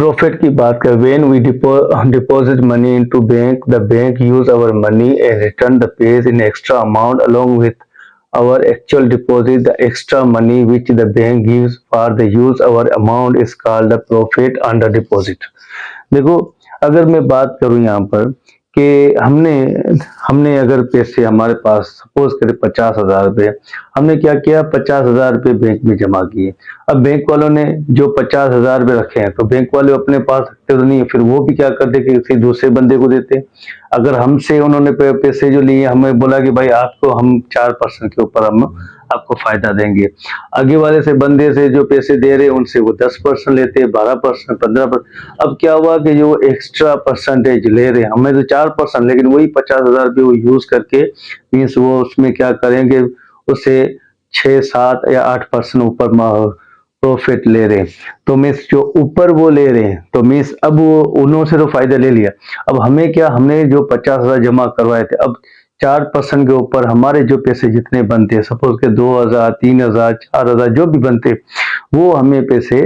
Profit की बात करें, when we deposit money into bank, the bank use our money and return the pays in extra amount along with our actual deposit. The extra money which the bank gives for the use our amount is called the profit under deposit. देखो, अगर मैं बात करूं यहाँ पर कि हमने हमने अगर पैसे हमारे पास सपोज करें 50,000 रुपये, हमने क्या किया, 50,000 रुपये बैंक में जमा किए। अब बैंक वालों ने जो 50,000 रुपये रखे हैं तो बैंक वाले अपने पास रखते तो नहीं है, फिर वो भी क्या करते कि किसी दूसरे बंदे को देते। अगर हमसे उन्होंने पैसे जो लिए, हमें बोला कि भाई आपको हम 4% के ऊपर हम आपको फायदा देंगे, आगे वाले से बंदे से जो पैसे दे रहे हैं उनसे वो 10% लेते हैं, 12%, 15%। अब क्या हुआ कि जो एक्स्ट्रा परसेंटेज ले रहे हैं, हमें तो 4%, लेकिन वही 50,000 रुपये वो यूज करके मीन्स वो उसमें क्या करेंगे, उसे 6, 7 या 8% ऊपर प्रॉफिट ले रहे हैं। तो मीन्स जो ऊपर वो ले रहे हैं तो मीन्स अब वो उन्होंने तो फायदा ले लिया। अब हमें क्या, हमने जो 50,000 जमा करवाए थे, अब 4% के ऊपर हमारे जो पैसे जितने बनते हैं, सपोज के 2,000, 3,000, 4,000 जो भी बनते, वो हमें पैसे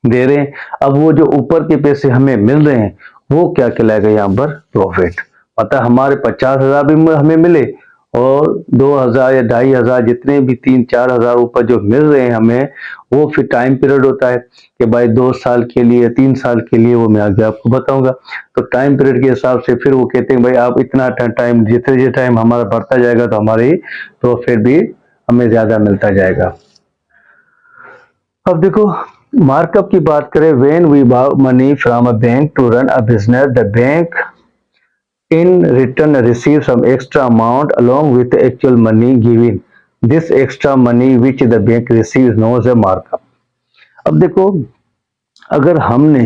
दे रहे हैं। अब वो जो ऊपर के पैसे हमें मिल रहे हैं वो क्या कहलाएगा यहाँ पर, प्रॉफिट। मतलब हमारे 50,000 भी हमें मिले और 2,000 या 2,500 जितने भी 3-4 ऊपर जो मिल रहे हैं हमें, वो फिर टाइम पीरियड होता है कि भाई 2 साल के लिए, 3 साल के लिए, वो मैं आगे आपको बताऊंगा। तो टाइम पीरियड के हिसाब से फिर वो कहते हैं भाई आप इतना टाइम, जितने टाइम हमारा बढ़ता जाएगा तो हमारी प्रॉफिट भी हमें ज्यादा मिलता जाएगा। अब देखो, मार्कअप की बात करें, when we borrow money from a bank to run a business, the bank in return receive some extra amount along with the actual money given. This extra money which the bank receives known as a markup. अब देखो, अगर हमने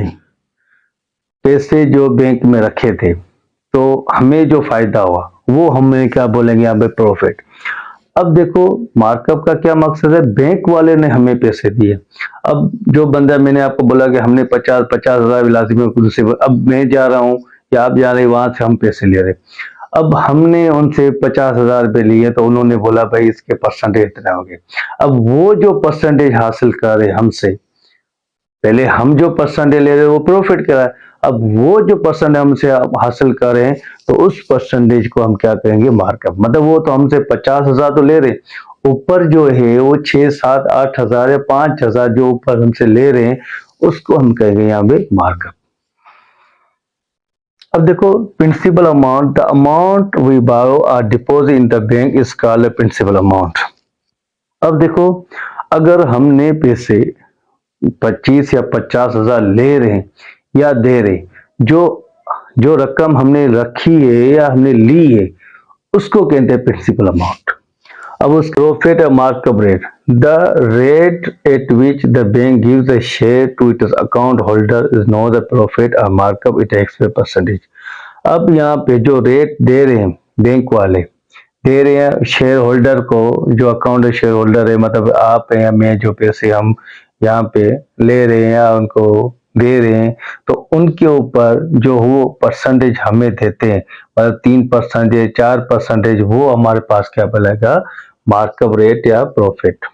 पैसे जो bank में रखे थे तो हमें जो फायदा हुआ वो हमें क्या बोलेंगे यहाँ पे, प्रॉफिट। अब देखो, मार्कअप का क्या मकसद है, बैंक वाले ने हमें पैसे दिए। अब जो बंदा, मैंने आपको बोला कि हमने 50,000 लाजिमी, अब मैं जा रहा हूँ या आप जा रहे, वहां से हम पैसे ले रहे। अब हमने उनसे 50,000 रुपये लिए तो उन्होंने बोला भाई इसके परसेंटेज इतना हो गए। अब वो जो परसेंटेज हासिल कर रहे हमसे, पहले हम जो परसेंटेज ले रहे वो प्रॉफिट करा है, अब वो जो परसेंटेज हमसे हासिल कर रहे हैं तो उस परसेंटेज को हम क्या करेंगे, मार्कअप। मतलब वो तो हमसे 50,000 तो ले रहे, ऊपर जो है वो 6, 7, 8,000 या 5,000 जो ऊपर हमसे ले रहे हैं उसको हम कहेंगे यहाँ पे मार्कअप। अब देखो, principal amount, the amount we borrow or deposit in the bank is called principal amount. अब देखो, अगर हमने पैसे 25 या 50,000 ले रहे हैं या दे रहे, जो रकम हमने रखी है या हमने ली है उसको कहते हैं प्रिंसिपल अमाउंट। अब उस profit markup rate, the rate at which the bank gives the share to its account holder is known the profit और मार्कअप इट एक्स परसेंटेज। अब यहाँ पे जो रेट दे रहे हैं बैंक वाले, दे रहे हैं शेयर होल्डर को, जो अकाउंट शेयर होल्डर है, मतलब आप हैं या मैं, जो पैसे हम यहाँ पे ले रहे हैं या उनको दे रहे हैं, तो उनके ऊपर जो वो परसेंटेज हमें देते हैं, मतलब 3% या 4%, वो हमारे पास क्या बनेगा, मार्कअप रेट या प्रॉफिट।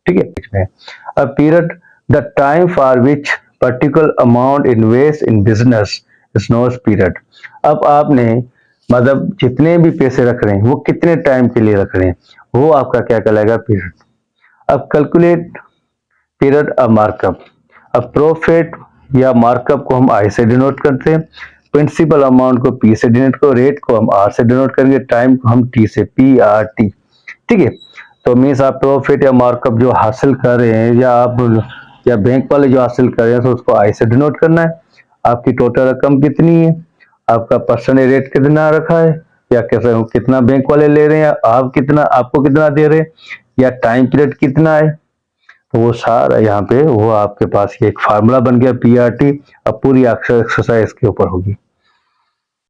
ठीक है। A period, the time for which particular amount invest in business is known as period. अब आपने मतलब जितने भी पैसे रख रहे हैं वो कितने टाइम के लिए रख रहे हैं, वो आपका क्या कहलाएगा, पीरियड। अब कैलकुलेट पीरियड और मार्कअप। अब प्रॉफिट या मार्कअप को हम आई से डिनोट करते हैं, प्रिंसिपल अमाउंट को पी से डिनोट करो, रेट को हम आर से डिनोट करेंगे, टाइम को हम टी से, पी आर टी। ठीक है। तो मीन्स आप प्रॉफिट या मार्कअप जो हासिल कर रहे हैं या आप या बैंक वाले जो हासिल कर रहे हैं तो उसको आई से डिनोट करना है। आपकी टोटल रकम कितनी है, आपका परसेंटेज रेट कितना रखा है, या कैसे कितना बैंक वाले ले रहे हैं, आप कितना, आपको कितना दे रहे हैं, या टाइम पीरियड कितना है, तो वो सारा यहाँ पे वो आपके पास ये एक फार्मूला बन गया, पीआरटी। अब पूरी एक्सरसाइज के ऊपर होगी।